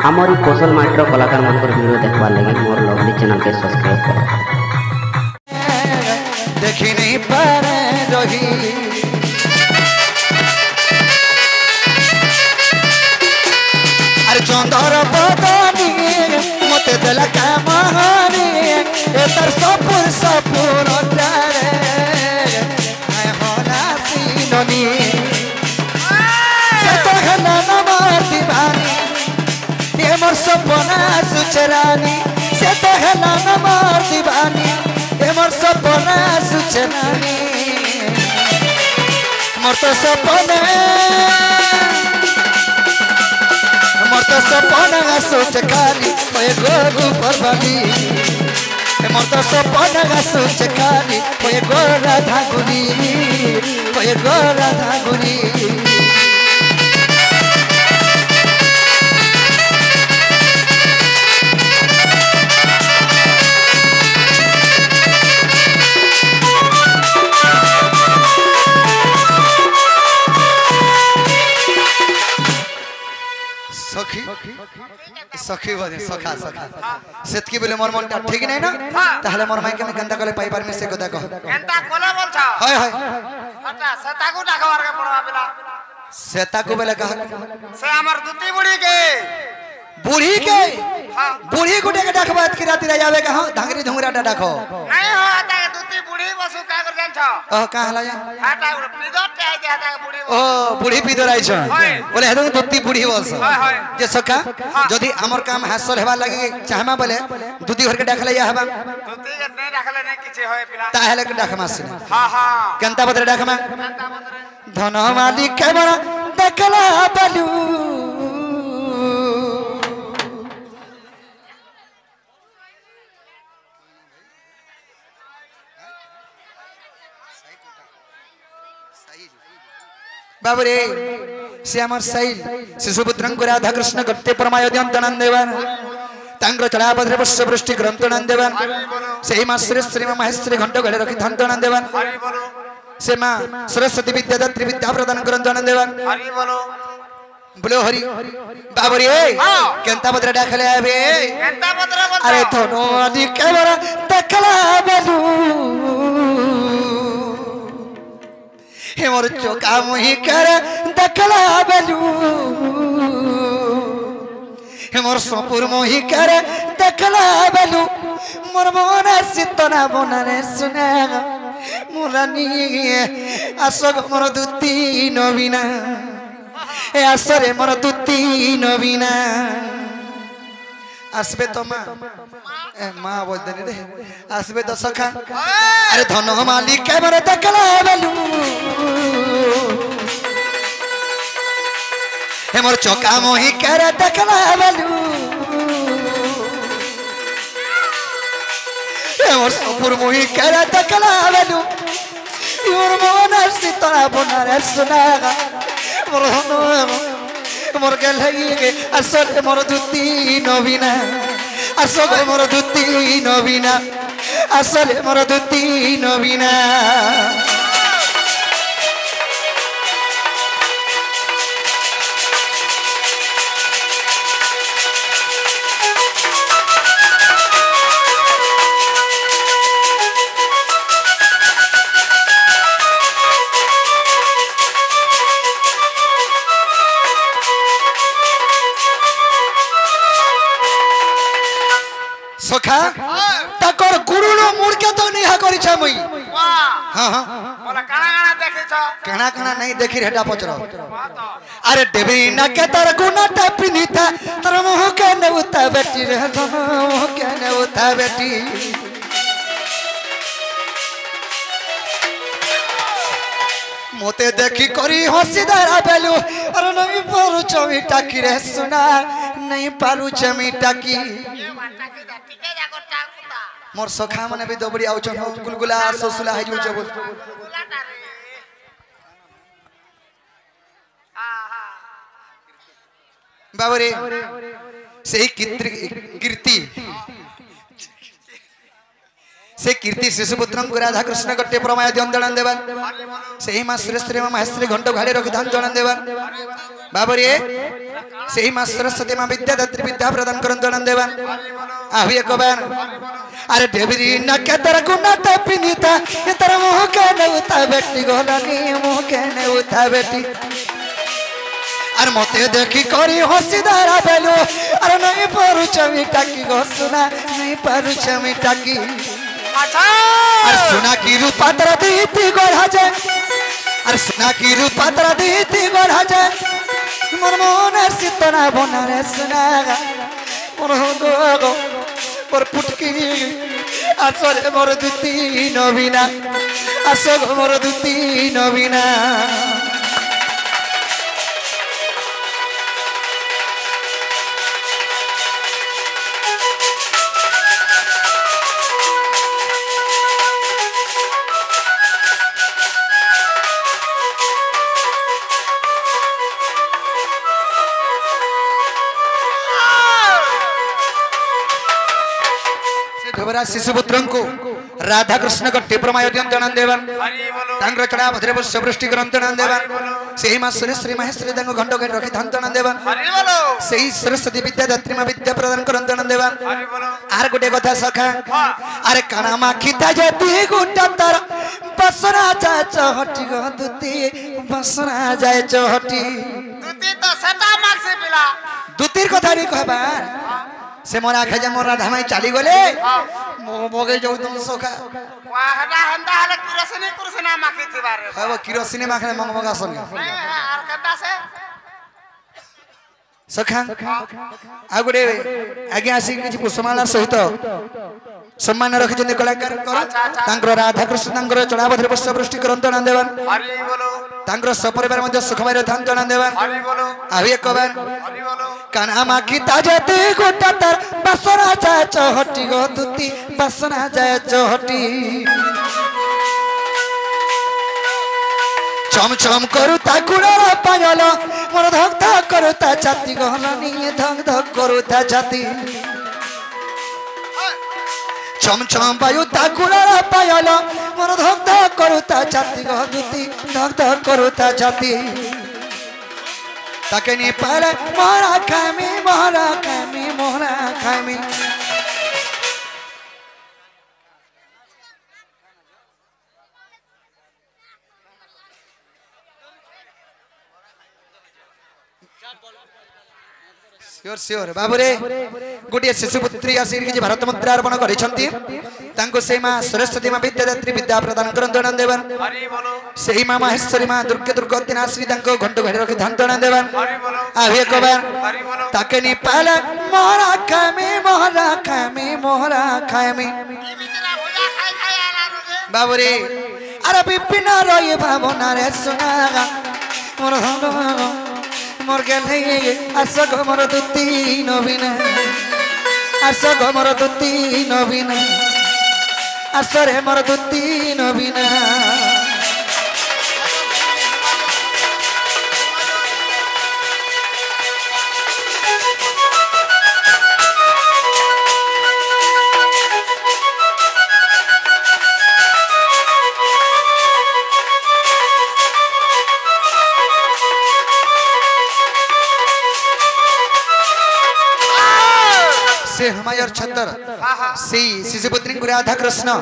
हमारी कौशल मास्टर कलाकार मान वीडियो देखवार लगे मोर लवली चैनल के सब्सक्राइब करो। देखी नहीं पारे रही अरे चंदर बदनी मते देला कामहानी ए तर सपुर सपुर तारे आय होला सीननी से तो हला नमर दीवानी ये मोर सपना सुचरानी से तो हला नमर दीवानी ये मोर सपना सुचरानी मोर तो सपना सोच खाली मैं गोगु परवानी मोर तो सपना सोच खाली मैं गो राधा गुनी मैं गो राधा गुनी सखी सखी बने सखा सखा सेतकी बोले मोर मनटा ठीक नहीं ना ताहले मोर माइके में गंदा कले पाई पार में से गदा कह गंदा कोला बोलछा हाय हाय हटा सेताकू डाकवार के पड़वा बिला सेताकू बोले कह से हमर दुती बुढ़ी के हां बूढ़ी गुटे के डाकबात की राती रह जावे का धांगरी धुंगरा डाको नहीं हो आता के दुती बुढ़ी बसु का कर जान छ कहां ला जा हटा पीदर ते आके हटा के बुढ़ी ओ बुढ़ी पीदर आइ छ बोले हेदो दुती बुढ़ी बस हाय जे सका जदी हमर काम हास्यर हेबा लागि चाहमा बोले दुती घर के डाखले या हेबा दुती के नहीं डाखले नहीं किछे होय पिला ताहले के डाखमा से हां हां कंता बदरे डाखमा कंता बदरे धन मालिक के बड़ा देखला बलू बाबरे से अमर शैल शिशुपुत्रं राधा कृष्ण गट्टे परमायोद्यंतनन देवन तांग्र चला बद्रे पुष्प वृष्टि ग्रंथनन देवन से मां श्री श्री महेश्वरी घंटो घड़े रखी धंतनन देवन हरि बोलो से मां सरस्वती विद्यादात्री विद्या प्रदान ग्रंथनन देवन हरि बोलो बोलो हरि बाबरे केंता बद्रे डाखले आबे केंता बदरे बोल अरे धनो आदि केवरा तकला बलू हे मोर चोका मुही कर दखला बलू हे मोर सपुर मुही कर दखला बलू मोर मन सितना बनरे सुना मुरानी असग मोर दुती नवीना ए असरे मोर दुती नवीना आसबे तो माँ माँ बोल देने रे आसबे तो सखा अरे धन मालिक के मरे तकला बलू हे मोर चौका मोही करे तकला बलू हे मोर सपुर मोही करे तकला बलू मोर मन सितरा बनरे सुना मोर मोर के लगी असल मोर दुती नवीना असल मोर दुती नवीना असल मोर दुती नवीना सखा तकर गुरुनो मुड़के तो नहीं हा करी छ मई वाह हां हां बोला काना काना देखे छ केना केना नहीं देखी रेटा पचरो वाह तो अरे देवी न के तर गुना टपिनीता तर मोह के न उता बेटी रे मोह के न उता बेटी मोते देखी करी हसीदारा बेलू अरे नहीं पारू चमी टाकी रे सुना नहीं पारू चमी टाकी ये वाटा के टिके जा को टाकुता मोर सखा मने भी दोबड़ी आउचन हो गुलगुला सोसुला है जो बोल गुलाटा रे आहा बाबरे सही कीर्ति से कीर्ति शिशुपुत्रं राधा कृष्ण गट्टे प्रमाय दंदन देवन से मां श्री श्री महेश्वरी घंटो घाड़े रखी धान जन देवन बाबरे से ही मां सरस्वती मां विद्यादात्री विद्या प्रदान करंत नंदेवन आहुए कबान अरे देवरी न के तर गुना त पिनीता ये तर मोह के न उता बेटी गोलानी मोह के न उता बेटी अरे मते देखी करी हसीदारा बेलो अरे नहीं पारु चमी टाकी गो सुना नहीं पारु चमी टाकी अरे सुना की रूपा तर दीती गोढ़ा जाए अरे सुना की रूपा तर दीती गोढ़ा जाए मोर मोन सितना बना रे सुना मोर गो मोर पुटकी आसरे मोर दुती नवीना आसो मोर दुती नवीना शिशुपुत्र को राधा कृष्ण को टिप्रमाय जन देवन तांग्र चढ़ा भद्रे पुष्प वृष्टि ग्रंथ देवन सेही मां श्री महेश्वरी दंग घंटो घट रखी धन देवन सेही सरस्वती विद्यादात्री मां विद्या प्रदान करंत देवन आर गोटे कथा सखा अरे काना माखिता जति गुटा तर बसना जाय चहटी गो दुती बसना जाय चहटी दुती तो सता मार से पिला दुतीर कथा नी कहबा से मोर आखे जे मोर राधा माई चाली गले मो बगे जो तुम सोखा वाहदा हंदा हले किरोसिनी कुरसिना माखी थिबारे हबो किरोसिनी माखने मंग मंगा सोनी आर कदा से सखा आगुडे आगे आसी किछि पुष्पमाला सहित सम्मान रखि जने कलाकार कर तांकर राधा कृष्ण तांकर चढ़ावधरे पुष्प वृष्टि करंत नंदेवन हरि बोलो तांकर सपरिवार मध्य सुखमय धान नंदेवन हरि बोलो आवी एक बार हरि बोलो काना माखी ताजते गोटा तर बसना जाय चहटी गो दुती बसना जाय चहटी चम चम करू ता गुणर पायल मोर धक धक करू ता छाती गहलानी धक धक करू ता छाती चम चम वायु ता गुणर पायल मोर धक धक करू ता छाती गह दुती धक धक करू ता छाती ताके नी पाले मोरा खामी मोरा खामी मोरा खामी श्योर श्योर बाबूरे गोटे शिशुपुत्री आसी कि भारत मुद्रा अर्पण करिसंती तांको से मां सरस्वती मां विद्यादात्री विद्या प्रदान करंत देवन हरि बोलो सेही मां महेश्वरी मां दुर्गे दुर्गति नाश्री तांको घंटो घड़ी रखि धान देवन हरि बोलो आवे कबार हरि बोलो ताके नी पाले मोरा खामी मोरा खामी मोरा खामी ई बिचरा भुजा खाई खाई आला रे बाबूरे अरे विपिन रही भावना रे सुनागा मोर मोर गेले आस गो मोर दुती नवीन आस गो मोर दुती नवीन आस रे मोर दुती नवीन से हमायर छतर से शिशुपुत्री राधा कृष्ण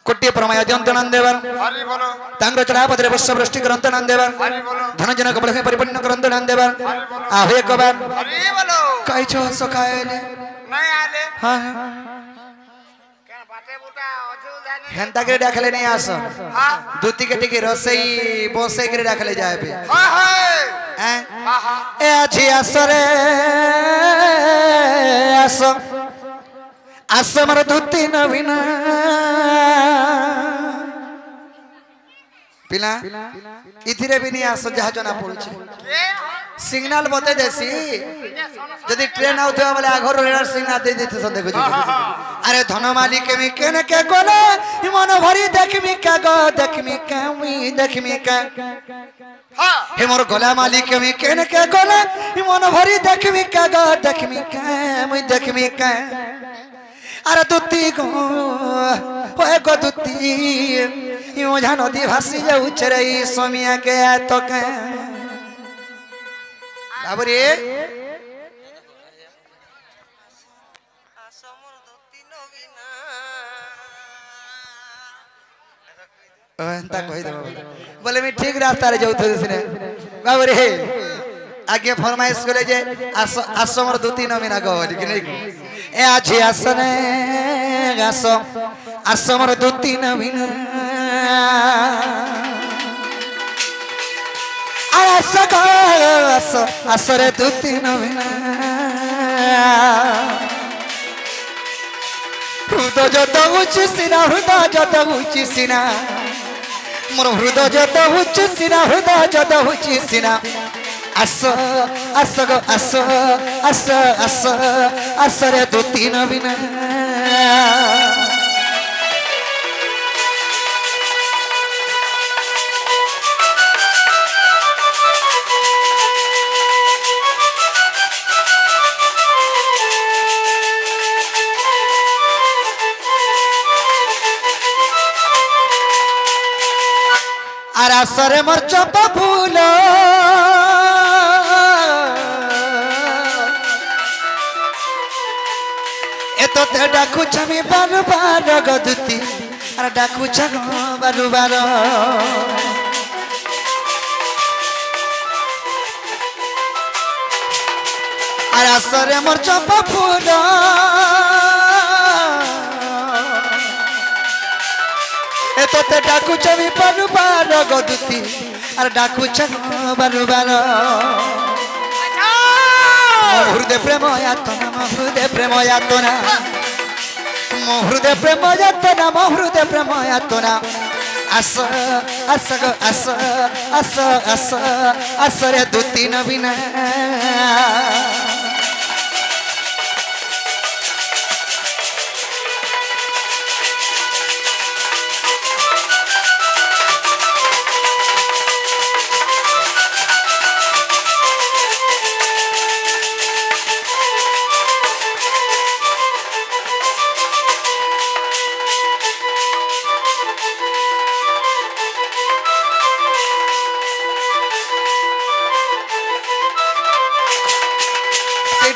कोट्टे प्रमाय जंतन देवन हरि बोलो तांग्र चढ़ा पदरे वर्ष वृष्टि करंत देवन हरि बोलो धन जन कबल परिपूर्ण करंत देवन आवे कबार हरि बोलो कहि छो सखाएले नहीं आले हां क्या बाटे बुटा अजू जाने हेंता के डाखले नहीं आस हां दूती के टिके रसई बोसे के डाखले जाए पे हां हां हैं हां हां ए आछि आसरे आसो आस मर धुती नवीन पिला इथिरे भी नहीं आस जहा जना पड़ुछे के सिग्नल बते देसी यदि ट्रेन आउथवा वाले आघर रेडर सिग्नल दे देते सन देखो अरे धन मालिक में केने के कोले मन भरी देखमी का गो देखमी का मी देखमी का हां हे मोर गला मालिक में केने के कोले मन भरी देखमी का गो देखमी का मी देखमी का अरे दुती गो होए गो दुती यो नदी भासी जाऊ चरई सोमिया के तो के बाबू रे एंता कहि दे बोले मैं ठीक रास्ता रे जाउथो दिसने बाबू रे आगे फरमाइश करे जे आस मोर 2-3 महीना गवली कि नहीं ए आछि आसने आस मोर 2-3 महीना आसरे 2-3 महीना हृदय जत उच्च सिना हृदय जत उच्च सिना मोर हृदय जत उच्च सिना हृदय जत उच्च सिना आस आस गो आस आस आस आसरे 2-3 महीना आसरे मोर चंपा फूल ए तो ते डाकू छमी बार बार गदुती अरे डाकू छग बार बार आसरे मोर चंपा फूल ए तो ते डाकू छमी बार बार गदुती अरे डाकू छग बार बार हृदय प्रेम यातना हृदय प्रेम यातना हृदय प्रेम यातना हृदय प्रेम यातना आस आस गो आस आस आस आसरे 2-3 महीना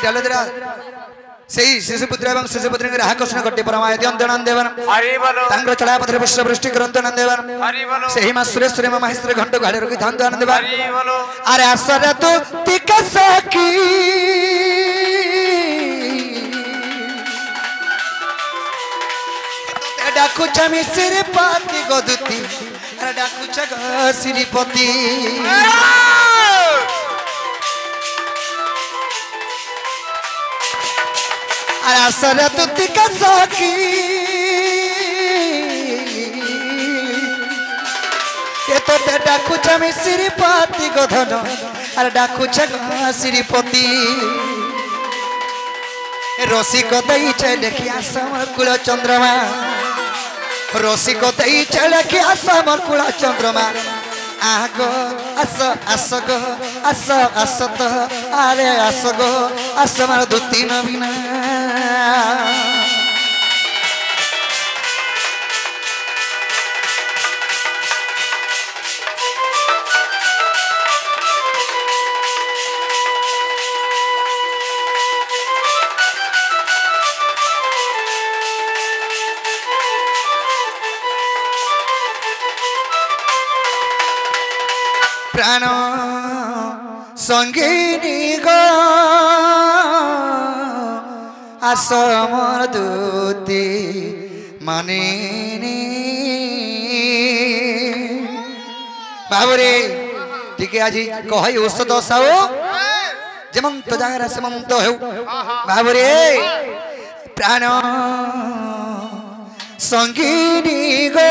डालदरा सेही शिशुपुत्र एवं शिशुपुत्री राहकृष्ण कट्टी परमायति अंतनन देवन हरि बोलो तांग्र चला पत्र पुष्प वृष्टि करंत नंद देवन हरि बोलो सेही मा सुरेश्वरी मा महेश्वरी घंट गाड़ी रखि धान आनंद देवन हरि बोलो अरे आसरे तो तिका सकी ते डाकू छमी श्रीपति गदुती अरे डाकू छग श्रीपति आसरे तू तिका सकी ये तो ते डाकू छमी श्रीपति गधन अरे डाकू छग श्रीपति रसिक दई चले कि आसमर कुल चंद्रमा रसिक दई चले कि आसमर कुल चंद्रमा आगो आस आस गो आस आस तो अरे आस गो आसमर 2-3 महीना प्राण संगीनी गो आस मोर 2-3 महीना बाबुरे टिके आज कहि औषध साओ जेमंत जागरा सेमंत हेउ बाबुरे प्राण संगीनी गो